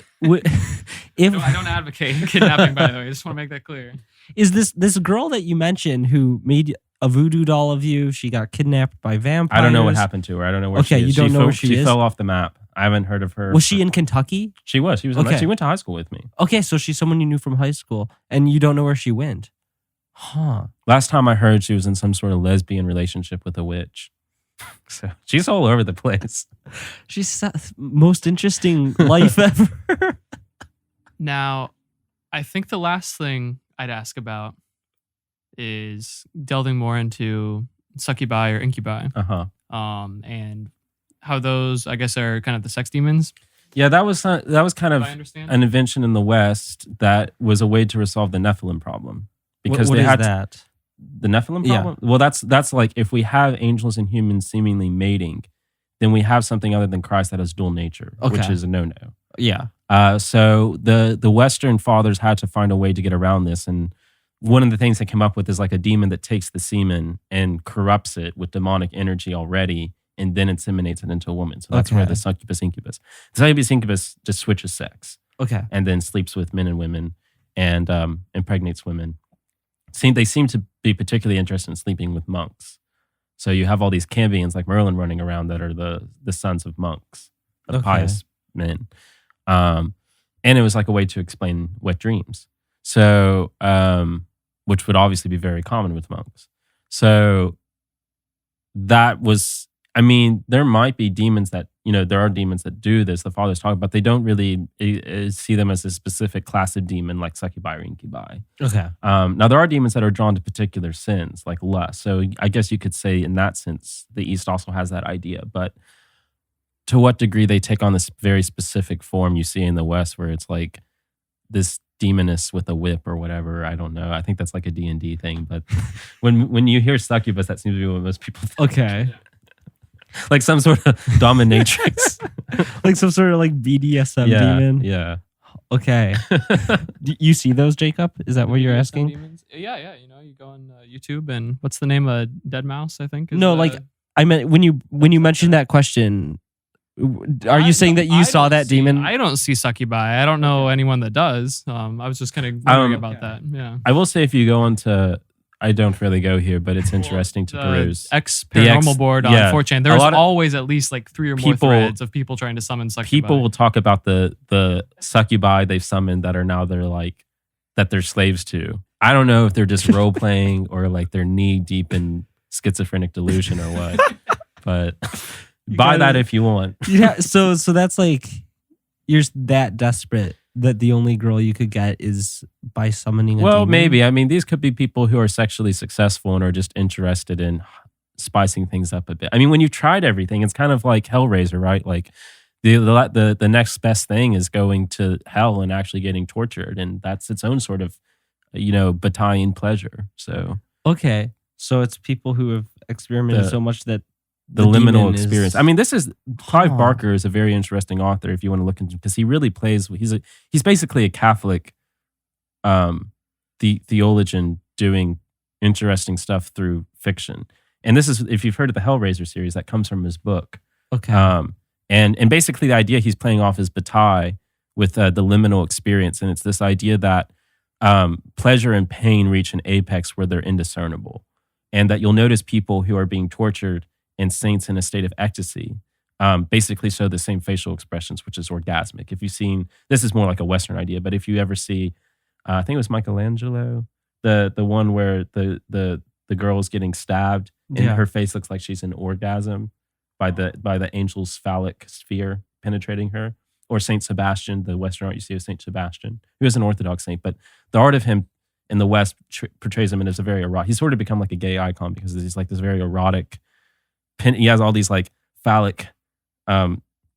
I don't advocate kidnapping, by the way. I just want to make that clear. Is this girl that you mentioned who made a voodoo doll of you? She got kidnapped by vampires. I don't know what happened to her. I don't know where she is. You don't know where she is? She fell off the map. I haven't heard of her. Was she in Kentucky? She was. She went to high school with me. Okay, so she's someone you knew from high school, and you don't know where she went. Huh. Last time I heard, she was in some sort of lesbian relationship with a witch. So she's all over the place. She's most interesting life ever. Now, I think the last thing I'd ask about is delving more into succubi or incubi. And how those, I guess, are kind of the sex demons. Yeah, that was kind of an invention in the West that was a way to resolve the Nephilim problem. Because what they is had that? The Nephilim problem? Yeah. Well, that's like, if we have angels and humans seemingly mating, then we have something other than Christ that has dual nature, which is a no-no. Yeah. So the Western fathers had to find a way to get around this, and one of the things they came up with is like a demon that takes the semen and corrupts it with demonic energy already, and then inseminates it into a woman. So that's where the succubus incubus. The succubus incubus just switches sex. Okay. And then sleeps with men and women and impregnates women. They seem to be particularly interested in sleeping with monks. So you have all these Cambians like Merlin running around that are the sons of monks, of pious men. And it was like a way to explain wet dreams. So, which would obviously be very common with monks. So that was, I mean, there might be demons that, there are demons that do this, the fathers talk about. They don't really see them as a specific class of demon like succubi or incubi. Okay. Now, there are demons that are drawn to particular sins, like lust. So I guess you could say in that sense, the East also has that idea. But to what degree they take on this very specific form you see in the West, where it's like this demoness with a whip or whatever. I don't know. I think that's like a D&D thing. But when you hear succubus, that seems to be what most people think. Okay. Like some sort of dominatrix. Like some sort of like BDSM demon. Yeah. Okay. Do you see those, Jacob? Is that what you're asking? Demons? Yeah. You know, you go on YouTube and what's the name of Dead Mouse, I think? No, like I meant when you mentioned that question, are you saying that you saw that demon? I don't see succubi. I don't know anyone that does. I was just kind of wondering about that. Yeah. I will say if you go onto, I don't really go here, but it's interesting to peruse. X Paranormal board on 4chan. There's always at least like 3 or more threads of people trying to summon succubi. People will talk about the succubi they've summoned that they're slaves to. I don't know if they're just role playing or like they're knee deep in schizophrenic delusion or what. But buy that if you want. Yeah. So that's like you're that desperate that the only girl you could get is by summoning a demon? Maybe. I mean, these could be people who are sexually successful and are just interested in spicing things up a bit. I mean, when you've tried everything, it's kind of like Hellraiser, right? Like the next best thing is going to hell and actually getting tortured, and that's its own sort of, battalion pleasure. So okay, so it's people who have experimented so much that the liminal experience. I mean, this is Clive Barker is a very interesting author if you want to look into, because he really plays. He's basically a Catholic theologian doing interesting stuff through fiction. And this is, if you've heard of the Hellraiser series, that comes from his book. Okay. And basically the idea he's playing off is Bataille with the liminal experience, and it's this idea that pleasure and pain reach an apex where they're indiscernible, and that you'll notice people who are being tortured and saints in a state of ecstasy basically show the same facial expressions, which is orgasmic. If you've seen, this is more like a Western idea, but if you ever see, I think it was Michelangelo, the one where the girl is getting stabbed and her face looks like she's in orgasm by the angel's phallic sphere penetrating her. Or Saint Sebastian, the Western art you see of Saint Sebastian, who is an Orthodox saint, but the art of him in the West portrays him as a very erotic. He's sort of become like a gay icon because he's like this very erotic. He has all these like phallic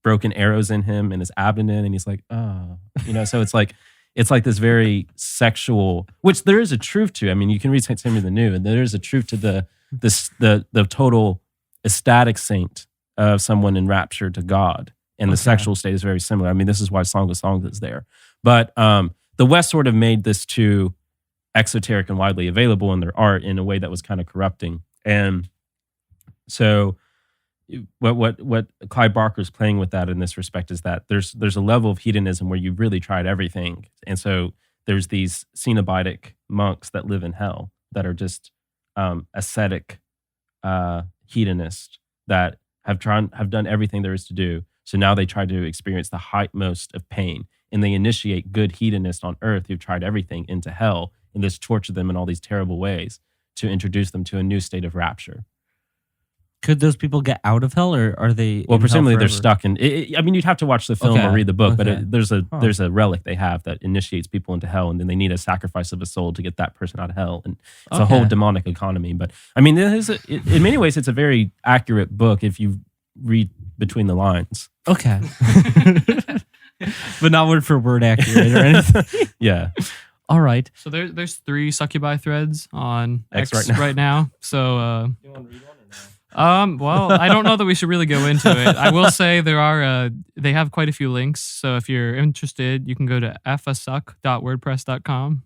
broken arrows in him and his abdomen, and he's like, so it's like this very sexual, which there is a truth to. I mean, you can read Saint Timothy the New, and there is a truth to the total ecstatic saint of someone enraptured to God. And the sexual state is very similar. I mean, this is why Song of Songs is there. But the West sort of made this too exoteric and widely available in their art in a way that was kind of corrupting. And so what Clive Barker is playing with that in this respect is that there's a level of hedonism where you've really tried everything. And so there's these Cenobitic monks that live in hell that are just ascetic hedonists that have done everything there is to do. So now they try to experience the heightmost of pain, and they initiate good hedonists on earth who've tried everything into hell, and this torture them in all these terrible ways to introduce them to a new state of rapture. Could those people get out of hell, or are they? Well, presumably they're stuck in. I mean, you'd have to watch the film or read the book, but there's a relic they have that initiates people into hell, and then they need a sacrifice of a soul to get that person out of hell, and it's a whole demonic economy. But I mean, in many ways, it's a very accurate book if you read between the lines. Okay. But not word for word accurate or anything. Yeah. All right. So there's 3 succubi threads on X right now. So you want to read one or no? Well, I don't know that we should really go into it. I will say they have quite a few links. So if you're interested, you can go to fasuck.wordpress.com,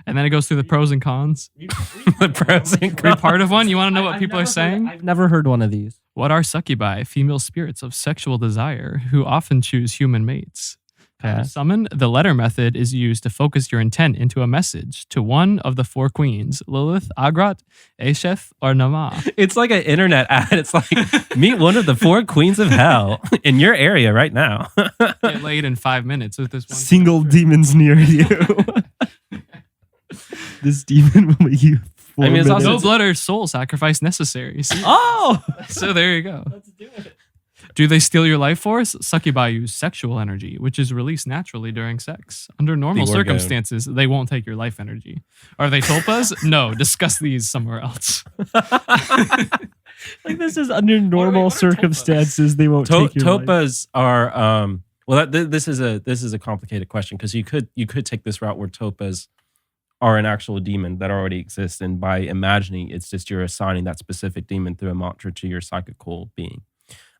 and then it goes through the pros and cons. The pros and cons. Read part of one. You want to know what people are saying? I've never heard one of these. What are succubi? Female spirits of sexual desire who often choose human mates. To summon, the letter method is used to focus your intent into a message to one of the 4 queens: Lilith, Agrat, Asheth, or Nama. It's like an internet ad. It's like, meet one of the 4 queens of hell in your area right now. Get laid in 5 minutes with this one. Single demons near you. This demon will make you. I mean, it's also no blood or soul sacrifice necessary. See? Oh! So there you go. Let's do it. Do they steal your life force? Succubi use sexual energy, which is released naturally during sex. Under normal circumstances, they won't take your life energy. Are they tulpas? No, discuss these somewhere else. Like this is under what normal are circumstances they won't take your life. Topas are well. This is a complicated question because you could take this route where topas are an actual demon that already exists, and by imagining, it's just you're assigning that specific demon through a mantra to your psychical being.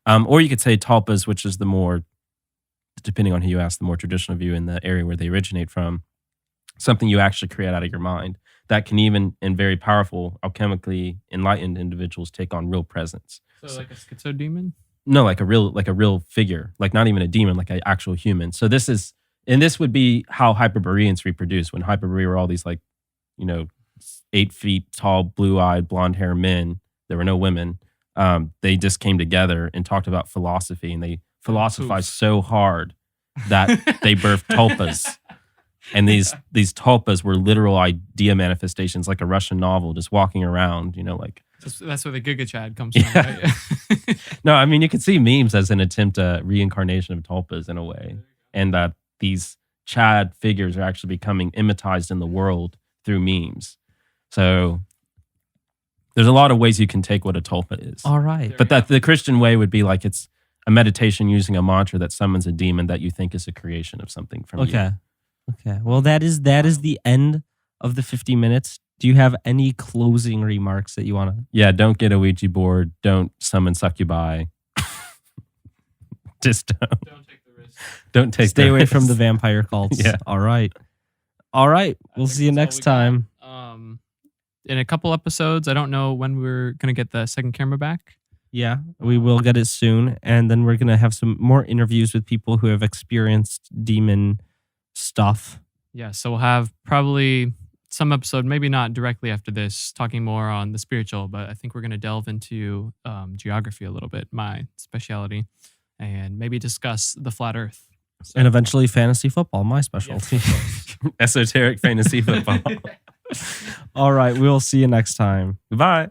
Or you could say talpas, which is the more, depending on who you ask, the more traditional view in the area where they originate from, something you actually create out of your mind that can even, in very powerful, alchemically enlightened individuals, take on real presence. So like a schizo demon? No, like a real figure, like not even a demon, like an actual human. So this would be how Hyperboreans reproduce. When Hyperborea were all these 8 feet tall, blue-eyed, blonde-haired men, there were no women. They just came together and talked about philosophy, and they philosophized so hard that they birthed tulpas. And these tulpas were literal idea manifestations, like a Russian novel, just walking around, That's where the Giga Chad comes from, right? No, I mean, you could see memes as an attempt at reincarnation of tulpas in a way. And that these Chad figures are actually becoming imitized in the world through memes. So there's a lot of ways you can take what a tulpa is. All right. But that the Christian way would be like it's a meditation using a mantra that summons a demon that you think is a creation of something from you. Okay. Well, that is the end of the 50 minutes. Do you have any closing remarks that you want to? Yeah, don't get a Ouija board. Don't summon succubi. Just don't. Don't take the risk. Don't take. Stay the away risk. from the vampire cults. Yeah. All right. We'll see you next time. In a couple episodes, I don't know when we're going to get the second camera back. Yeah, we will get it soon. And then we're going to have some more interviews with people who have experienced demon stuff. Yeah, so we'll have probably some episode, maybe not directly after this, talking more on the spiritual, but I think we're going to delve into geography a little bit, my specialty, and maybe discuss the flat earth. So, And eventually fantasy football, my specialty. Esoteric fantasy football. All right, we'll see you next time. Goodbye.